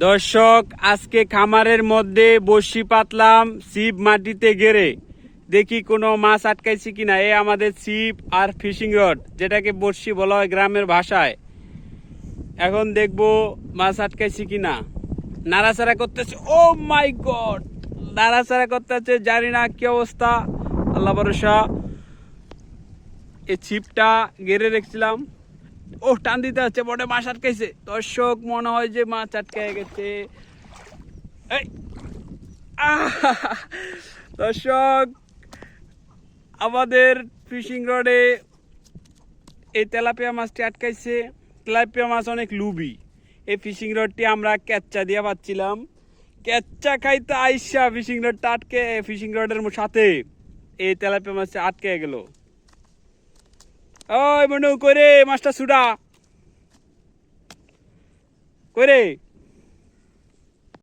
দর্শক, আজকে খামারের মধ্যে বড়শি পাতলাম ছিপ মাটিতে গেড়ে, দেখি কোনো মাছ আটকাইছি কিনা। এ আমাদের ছিপ আর ফিশিং রড, যেটাকে বড়শি বলা হয় গ্রামের ভাষায়। এখন দেখবো মাছ আটকাইছি কিনা। নাড়াচাড়া করতেছে, ও মাই গড, নাড়াচাড়া করতেছে, জানি না কি অবস্থা, আল্লাহ ভরসা। এই ছিপটা গেড়ে রেখেছিলাম, ও টান দিতে হচ্ছে, বড় মাছ আটকাইছে। দর্শক, মনে হয় যে মাছ আটকায় গেছে। এই দর্শক, আমাদের ফিশিং রডে এই তেলাপিয়া মাছটি আটকাইছে। তেলাপিয়া মাছ অনেক লুবি। এই ফিশিং রডটি আমরা ক্যাচ্চা দিয়ে পাচ্ছিলাম, ক্যাচ্চা খাইতে আইসা ফিশিং রডটা আটকে, ফিশিং রডের সাথে এই তেলাপিয়া মাছটা আটকে গেল। ওই মনু, করে মাছটা ছুটা করে।